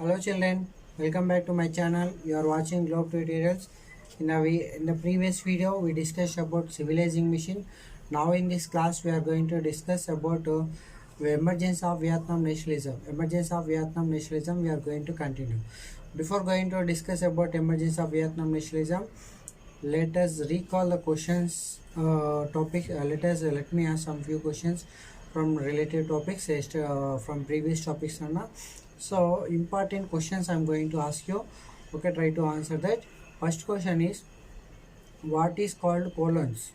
Hello children, welcome back to my channel. You are watching Globe Tutorials. In the previous video we discussed about civilizing mission. Now in this class we are going to discuss about the emergence of Vietnam nationalism. Emergence of Vietnam nationalism we are going to continue. Before going to discuss about emergence of Vietnam nationalism, let us recall the questions topic. Let me ask some few questions from related topics from previous topics. So important questions I'm going to ask you. Okay, try to answer that. First question is, what is called colons?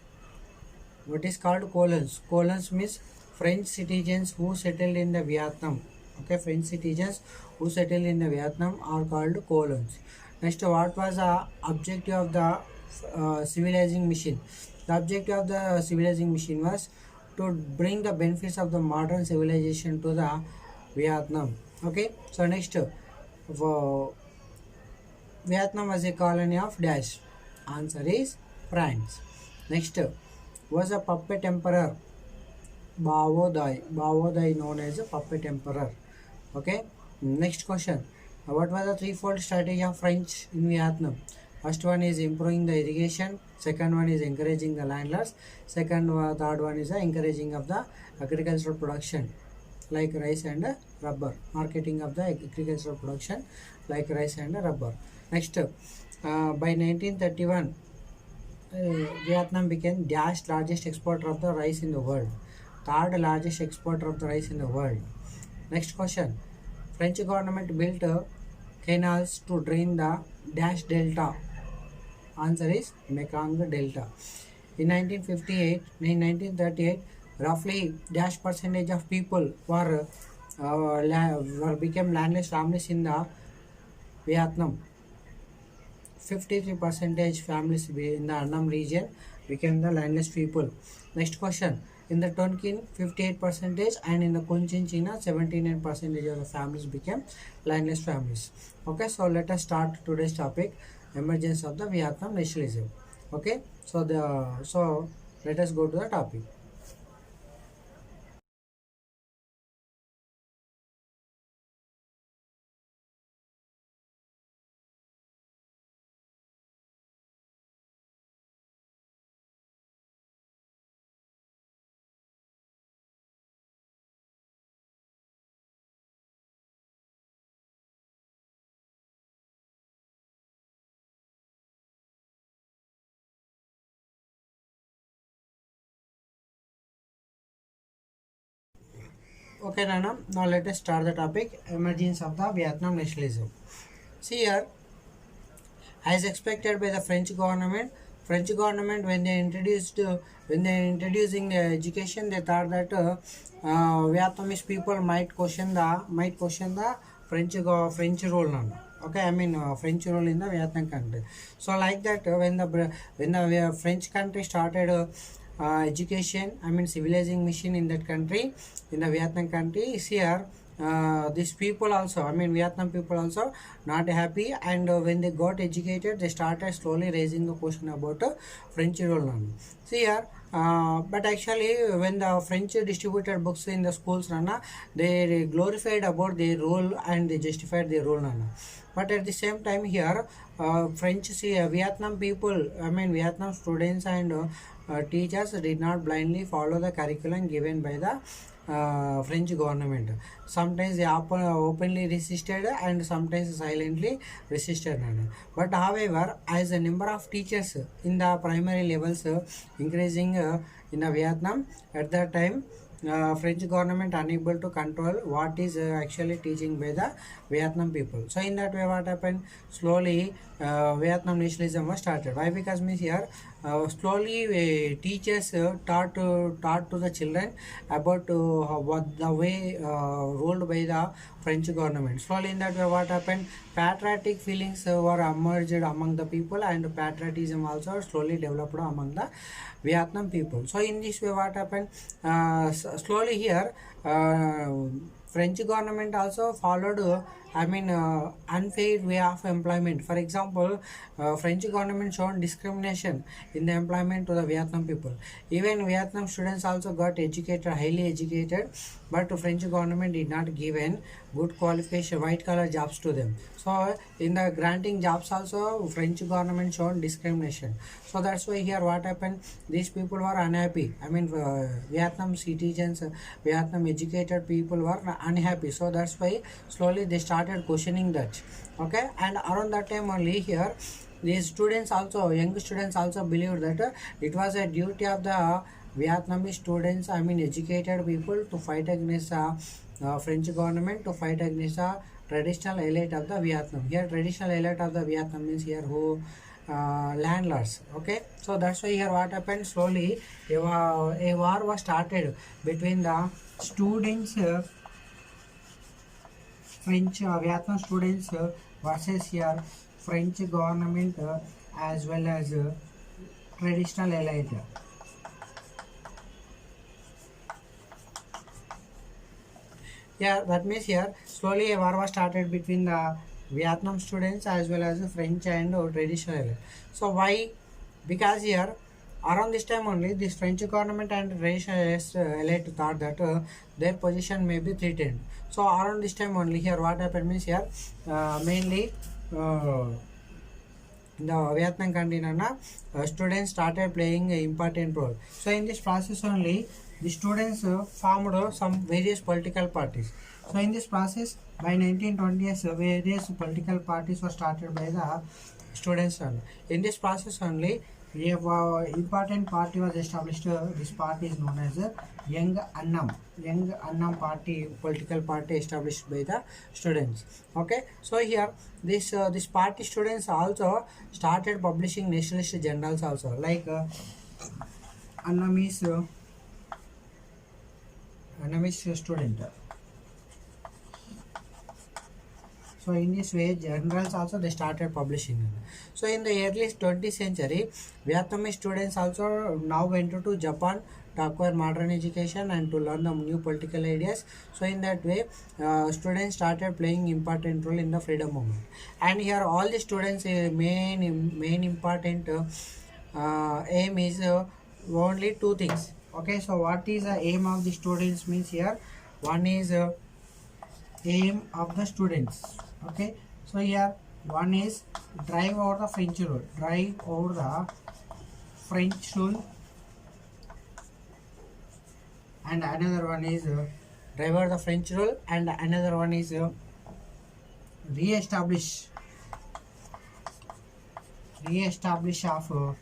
What is called colons? Colons means French citizens who settled in the Vietnam. Okay, French citizens who settled in the Vietnam are called colons. Next, what was the objective of the civilizing mission? The objective of the civilizing mission was to bring the benefits of the modern civilization to the Vietnam. Okay, so next, Vietnam was a colony of dash. Answer is France. Next, was a puppet emperor Bao Dai. Bao Dai known as a puppet emperor. Okay. Next question. What was the threefold strategy of French in Vietnam? First one is improving the irrigation. Second one is encouraging the landlords. Third one is the encouraging of the agricultural production like rice and rubber. Marketing of the agricultural production like rice and rubber. Next, by 1931, Vietnam became dash largest exporter of the rice in the world. Third largest exporter of the rice in the world. Next question. French government built canals to drain the dash delta. Answer is Mekong Delta. In 1958, in 1938, roughly dash percentage of people became landless families in the Vietnam. 53% families in the Annam region became the landless people. Next question. In the Tonkin, 58% and in the Cochinchina, 79% of the families became landless families. Okay, so let us start today's topic, emergence of the Vietnam nationalism. Okay, so let us go to the topic. Okay, Nana. Now let us start the topic, emergence of the Vietnam nationalism. See here, as expected by the French government when they introducing the education, they thought that Vietnamese people might question the French role now. Okay, I mean French role in the Vietnam country. So like that, when the French country started education, I mean civilizing mission in that country, in the Vietnam country, is here. These people also, I mean Vietnam people also not happy, and when they got educated, they started slowly raising the question about French role now. See here, but actually when the French distributed books in the schools, Nana, they glorified about their role and they justified their role, Nana. But at the same time here, Vietnam people, I mean Vietnam students and teachers did not blindly follow the curriculum given by the French government. Sometimes they openly resisted and sometimes silently resisted. But however, as the number of teachers in the primary levels increasing in Vietnam at that time, French government unable to control what is actually teaching by the Vietnam people. So in that way, what happened? Slowly, Vietnam nationalism was started. Why? Because means here, slowly teachers taught to the children about what the way ruled by the French government. Slowly in that way, what happened? Patriotic feelings were emerged among the people, and patriotism also slowly developed among the Vietnam people. So in this way, what happened? Slowly here, French government also followed, unfair way of employment. For example, French government shown discrimination in the employment to the Vietnam people. Even Vietnam students also got educated, highly educated, but French government did not give in good qualification, white collar jobs to them. So in the granting jobs also, French government shown discrimination. So that's why here what happened, these people were unhappy. I mean, Vietnam citizens, Vietnam educated people were unhappy. So that's why slowly they started questioning that. Okay, and around that time only here, these students also, young students also believed that it was a duty of the Vietnamese students, I mean educated people, to fight against the French government, to fight against the traditional elite of the Vietnam. Here traditional elite of the Vietnam means here who landlords. Okay, so that's why here what happened, slowly a war was started between the students, French Vietnam students versus here French government as well as traditional elite. Yeah, that means here slowly a war was started between the Vietnam students as well as the French and traditional elite. So why? Because here around this time only this French government and traditional elite thought that their position may be threatened. So around this time only here what happened means here mainly in the Vietnam country, students started playing an important role. So in this process only, the students formed some various political parties. So in this process, by 1920s, various political parties were started by the students. In this process only, a important party was established. This party is known as Young Annam. Young Annam party, political party established by the students. Okay, so here this party students also started publishing nationalist journals also, like Annamese Annamese student. So in this way, journals also they started publishing. So in the early 20th century, Vietnamese students also now went to Japan to acquire modern education and to learn the new political ideas. So in that way, students started playing important role in the freedom movement. And here all the students main important aim is only two things. Okay, so what is the aim of the students means here? One is aim of the students. Okay, so here one is drive over the French rule, drive over the French rule, and another one is drive over the French rule, and another one is re-establish of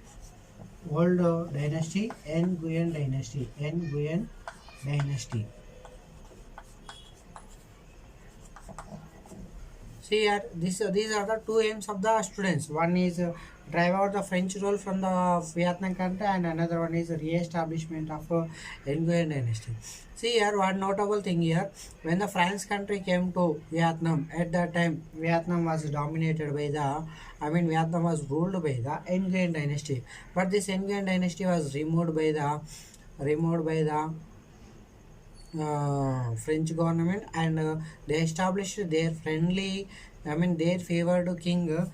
old dynasty, Nguyen dynasty. See here, these are the two aims of the students. One is drive out the French rule from the Vietnam country, and another one is re-establishment of Nguyen dynasty. See here, one notable thing here, when the France country came to Vietnam, at that time Vietnam was dominated by the, I mean Vietnam was ruled by the Nguyen dynasty, but this Nguyen dynasty was removed by the French government, and they established their friendly, I mean their favored king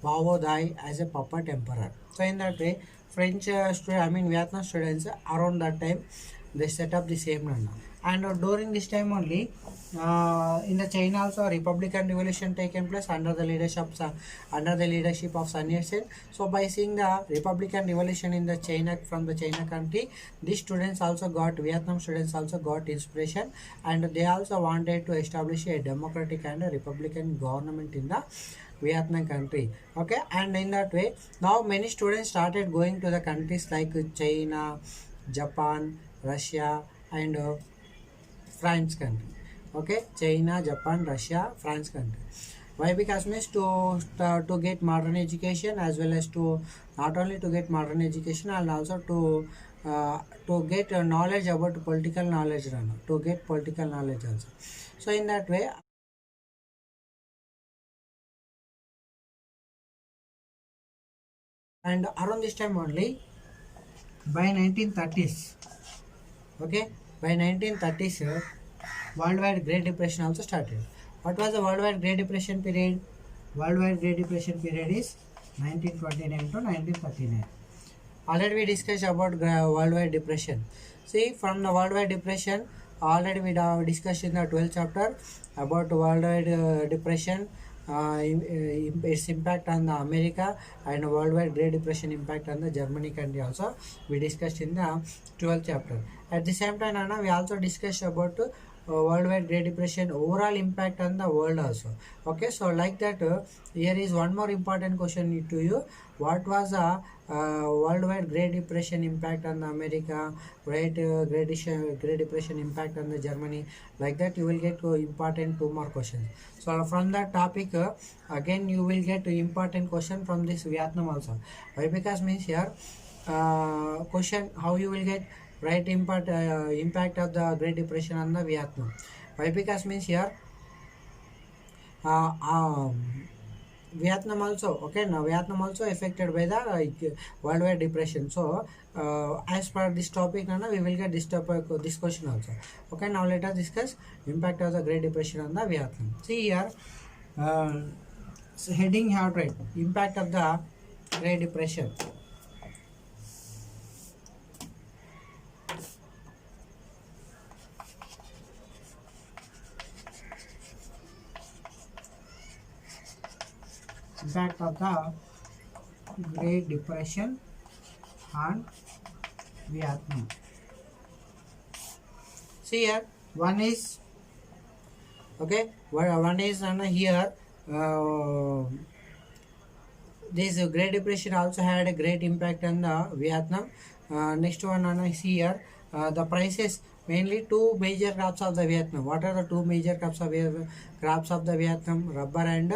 Bao Dai as a puppet emperor. So in that way, French I mean Vietnam students around that time they set up the same run. And during this time only, in the China also Republican revolution taken place under the leadership of Sun Yat-sen. So by seeing the Republican revolution in the China, from the China country, these students also got, Vietnam students also got inspiration, and they also wanted to establish a democratic and a republican government in the Vietnam country. Okay, and in that way now many students started going to the countries like China, Japan, Russia, and France country. Okay, China, Japan, Russia, France country. Why? Because means to get modern education, as well as to not only to get modern education, and also to get knowledge about political knowledge, to get political knowledge also. So in that way, and around this time only, by 1930s, okay, by 1930s, worldwide Great Depression also started. What was the worldwide Great Depression period? Worldwide Great Depression period is 1929 to 1939. Already we discussed about worldwide depression. See, from the worldwide depression, already we have discussed in the 12th chapter about worldwide depression, its impact on the America, and worldwide Great Depression impact on the Germany country also we discussed in the 12th chapter. At the same time, Anna, we also discussed about worldwide Great Depression overall impact on the world also. Okay, so like that, here is one more important question to you. What was the worldwide Great Depression impact on the America, Great Depression impact on the Germany? Like that, you will get important two more questions. So from that topic, again you will get important question from this Vietnam also. Why? Because means here question how you will get right impact of the Great Depression on the Vietnam. Why? Because means here uh, um, Vietnam also, okay, now Vietnam also affected by the worldwide depression. So as per this topic, Nana, we will get this topic, this question also. Okay, now let us discuss impact of the Great Depression on the Vietnam. See here, uh, so heading have right impact of the Great Depression. Impact of the Great Depression on Vietnam. See here, one is okay. One is here. This Great Depression also had a great impact on the Vietnam. Next one is here. The prices mainly two major crops of the Vietnam. What are the two major crops of the Vietnam? Rubber and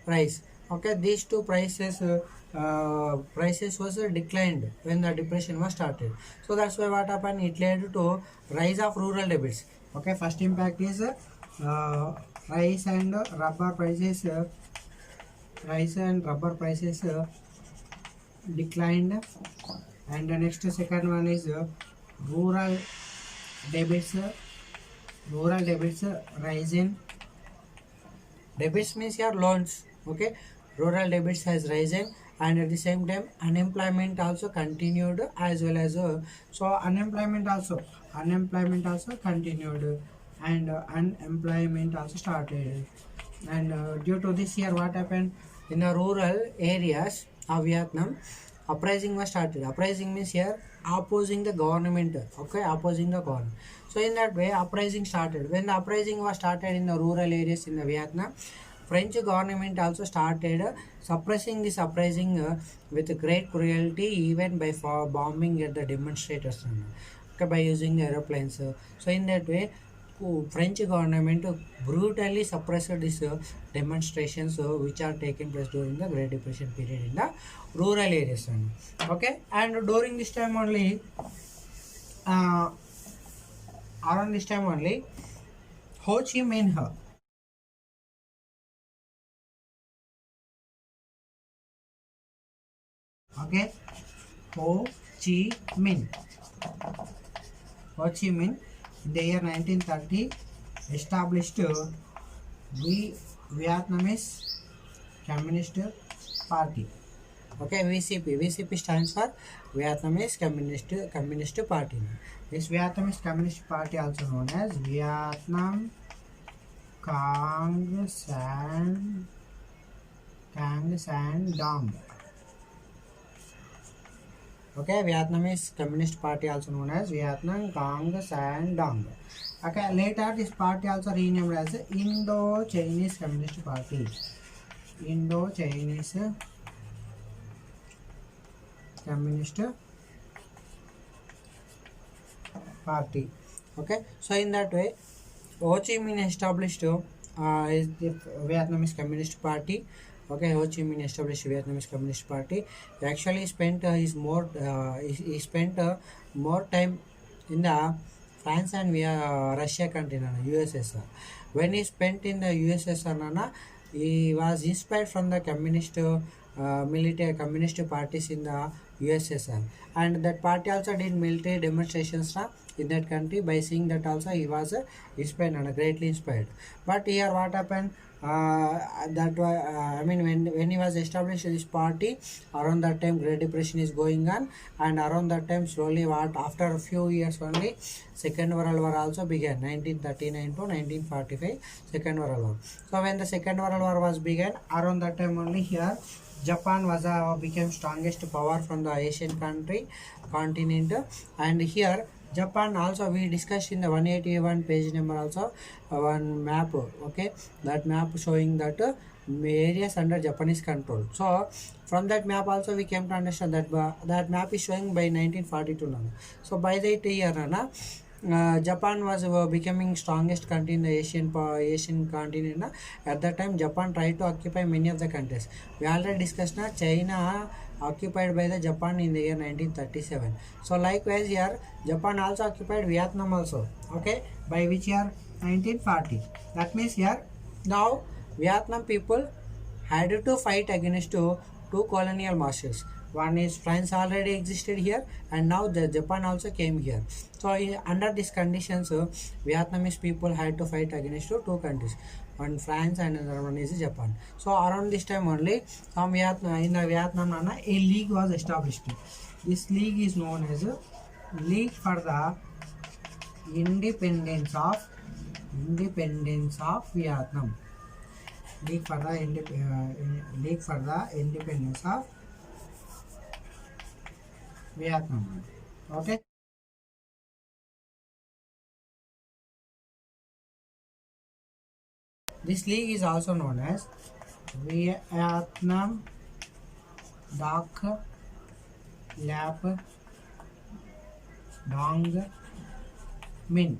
rice. Okay, these two prices was declined when the depression was started. So that's why what happened. It led to rise of rural debits. Okay, first impact is rice and rubber prices. Rice and rubber prices declined, and the next second one is rural debits. Rural debits rise in. Debits means your loans. Okay, rural debits has risen, and at the same time unemployment also continued as well as so unemployment also continued, and unemployment also started. And due to this year what happened in the rural areas of Vietnam, uprising was started. Uprising means here opposing the government. Okay, opposing the government. So in that way uprising started. When the uprising was started in the rural areas in the Vietnam, French government also started suppressing this uprising with great cruelty, even by bombing at the demonstrators, okay, by using the aeroplanes. So in that way French government brutally suppressed these demonstrations which are taking place during the Great Depression period in the rural areas. Okay, and during this time only, uh, around this time only, Ho Chi Minh, okay, Ho Chi Minh, Ho Chi Minh, in the year 1930, established the Vietnamese Communist Party. Okay, VCP stands for Vietnamese Communist Party. This Vietnamese Communist Party, also known as Vietnam Cang San Dong. Okay, Vietnamese Communist Party, also known as Vietnam Cang San Dong. Okay, later this party also renamed as Indo-Chinese Communist Party. Indo-Chinese Communist Party. Okay, so in that way, Ho Chi Minh established is the Vietnamese Communist Party. Okay, Ho Chi Minh established Vietnamese Communist Party. He actually spent he spent more time in the France and Russia country, USSR. When he spent in the USSR, he was inspired from the communist military communist parties in the USSR, and that party also did military demonstrations in that country. By seeing that also he was inspired and greatly inspired. But here what happened, I mean, when he was established this party, around that time Great Depression is going on, and around that time slowly what after a few years only Second World War also began, 1939 to 1945 Second World War. So when the Second World War was began, around that time only here Japan was became strongest power from the Asian continent, and here Japan also we discussed in the 181 page number also one map. Okay, that map showing that areas under Japanese control. So from that map also we came to understand that that map is showing by 1942 now. So by that year Japan was becoming strongest country in the Asian continent. At that time, Japan tried to occupy many of the countries. We already discussed now China occupied by the Japan in the year 1937. So likewise here, Japan also occupied Vietnam also. Okay, by which year 1940. That means here now Vietnam people had to fight against two colonial masters. One is France already existed here, and now the Japan also came here. So under these conditions, Vietnamese people had to fight against two countries, one France and another one is Japan. So around this time only, from Vietnam, in the Vietnam, a league was established. This league is known as League for the Independence of Vietnam. League for the Independence of Vietnam. Okay. This league is also known as Vietnam Dak Lap Dong Min.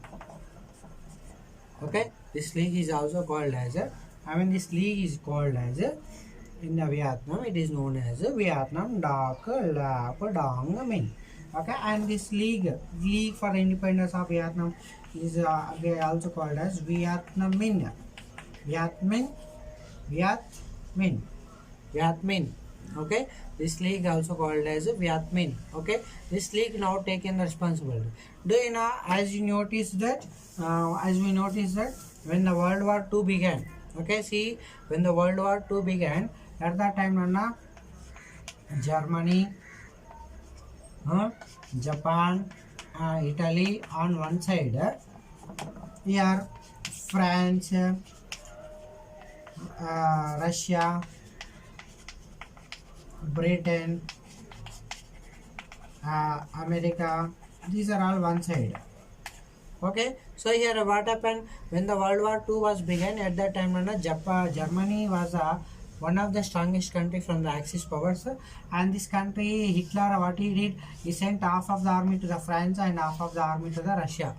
Okay, this league is also called as this league is called as in the Vietnam it is known as Vietnam Dak Lap Dong Min. Okay, and this league for independence of Vietnam is also called as Vietnam Minh. Viet Minh. Okay, this league also called as Viet Minh. Okay, this league now taken the responsibility. Do you know, as we notice that when the World War II began, okay, see, when the World War II began, at that time Germany, Japan, Italy on one side, here France, Russia, Britain, America, these are all one side. Okay, so here what happened when the World War II was began, at that time Germany was one of the strongest country from the Axis powers, and this country Hitler what he did, he sent half of the army to the France and half of the army to the Russia.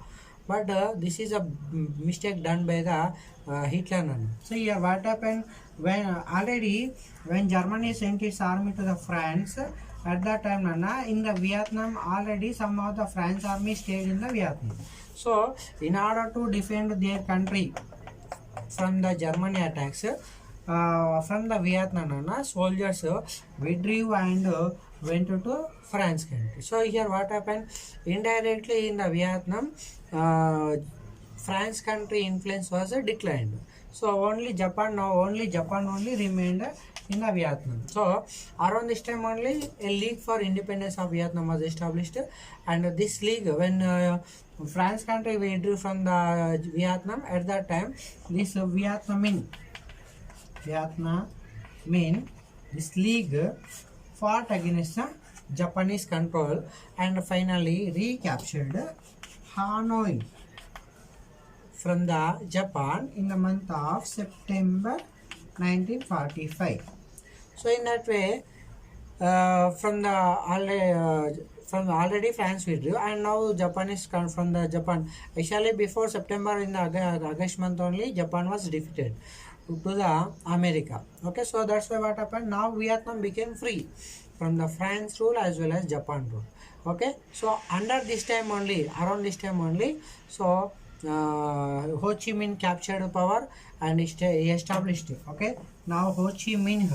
But this is a mistake done by the Hitler. So here what happened when Germany sent its army to the France, at that time in the Vietnam already some of the French army stayed in the Vietnam. So in order to defend their country from the Germany attacks, from the Vietnam soldiers withdrew and went to France country. So here what happened, indirectly in the Vietnam, France country influence was declined. So only Japan only remained in the Vietnam. So around this time only a league for independence of Vietnam was established, and this league when France country withdrew from the Vietnam, at that time this Vietnam Minh, this league fought against the Japanese control and finally recaptured Hanoi from the Japan in the month of September 1945. So in that way, from already France withdrew, and now Japan is come from the Japan. Actually, before September in the August month only, Japan was defeated to the America. Okay, so that's why what happened. Now Vietnam became free from the France rule as well as Japan rule. Okay, so under this time only, around this time only, so Ho Chi Minh captured power and he established it. Okay, now Ho Chi Minh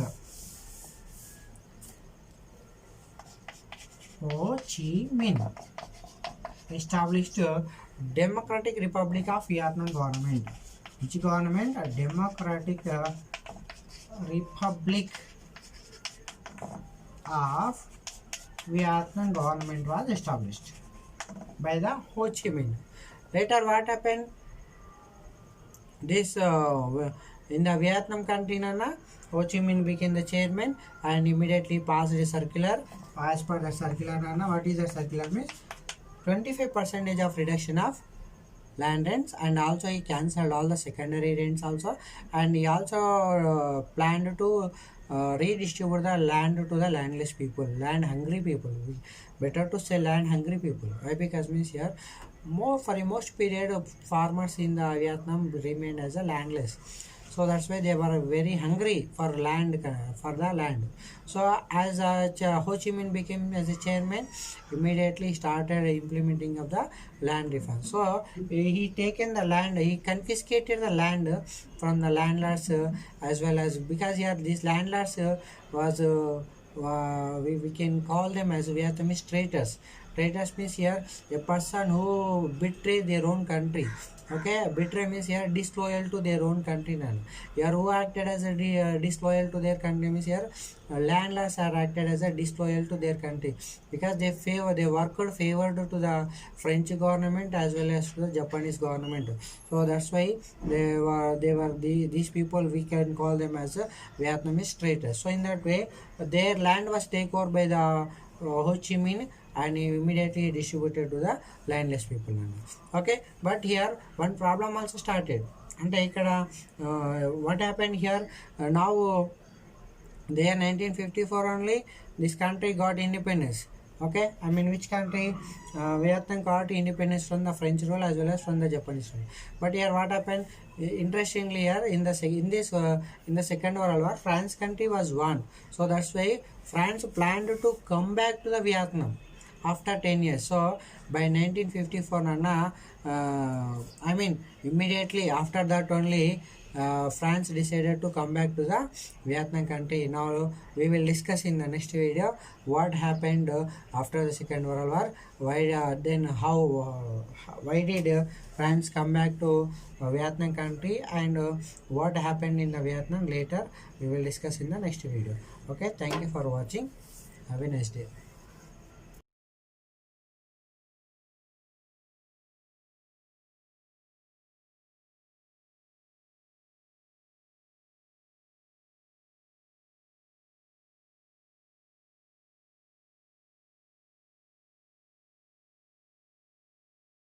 established Democratic Republic of Vietnam government. which government? A Democratic Republic of Vietnam government was established by the Ho Chi Minh. Later, what happened? This in the Vietnam country, Nana, Ho Chi Minh became the chairman and immediately passed a circular. As per the circular, Nana, what is the circular means? 25% of reduction of land rents, and also he cancelled all the secondary rents also, and he also planned to redistribute the land to the landless people, land hungry people. Better to say land hungry people. Why? Because means here more for a most period of farmers in the Vietnam remained as a landless, so that's why they were very hungry for land, for the land. So as Ho Chi Minh became as a chairman, immediately started implementing of the land reform. So he taken the land, he confiscated the land from the landlords, as well as, because here these landlords was we can call them as Vietnamese traitors. Traitors means here a person who betray their own country. Okay, betray means here disloyal to their own country. Now here who acted as a disloyal to their country means here landlords are acted as a disloyal to their country, because they worked favored to the French government as well as to the Japanese government. So that's why these people, we can call them as Vietnamese traitors. So in that way their land was taken over by the Ho Chi Minh, and immediately distributed to the landless people. Okay, but here one problem also started. అంటే ఇక్కడ what happened here, now there 1954 only this country got independence. Okay, I mean which country? Vietnam got independence from the French rule as well as from the Japanese rule. But here what happened? Interestingly, here in the Second World War, France country was won. So that's why France planned to come back to the Vietnam after 10 years. So by 1954, Nana, I mean immediately after that only France decided to come back to the Vietnam country. Now we will discuss in the next video what happened after the Second World War. Why then how why did France come back to Vietnam country, and what happened in the Vietnam later we will discuss in the next video. Okay, thank you for watching. Have a nice day.